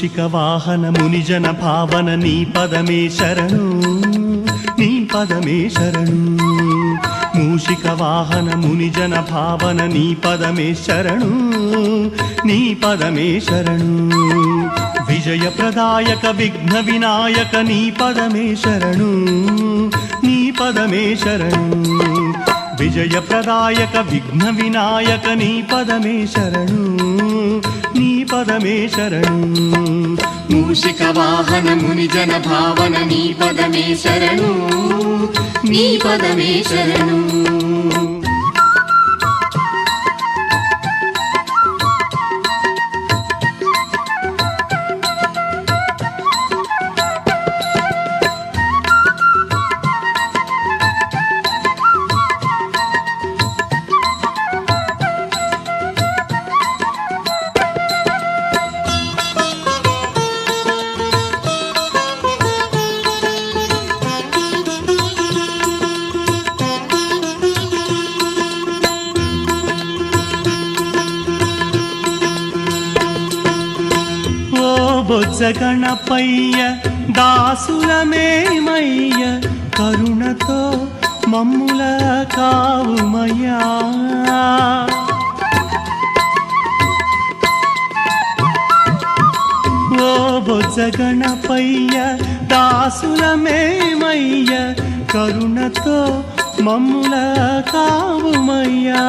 మూషిక వాహన మునిజన భావన నీ పదమే శరణు నీ పదమే శరణు మూషిక వాహన మునిజన భావన నీ పదమే శరణు నీ పదమే శరణు విజయ ప్రదాయక విఘ్న వినాయక నీ పదమే శరణు నీ పదమే శరణు విజయ ప్రదాయక విఘ్న వినాయక నీ పదమే శరణు నీ పదమే శరణు మూషిక వాహన మునిజన భావన నీ పదమే శరణు నీ పదమే శరణు బొజ్జ గణపయ్య దాసులమేమయ్య కరుణతో మమ్ముల కావుమయ్యా ఓ బొజ్జ గణపయ్య దాసులమేమయ్య కరుణతో మమ్ముల కావుమయ్యా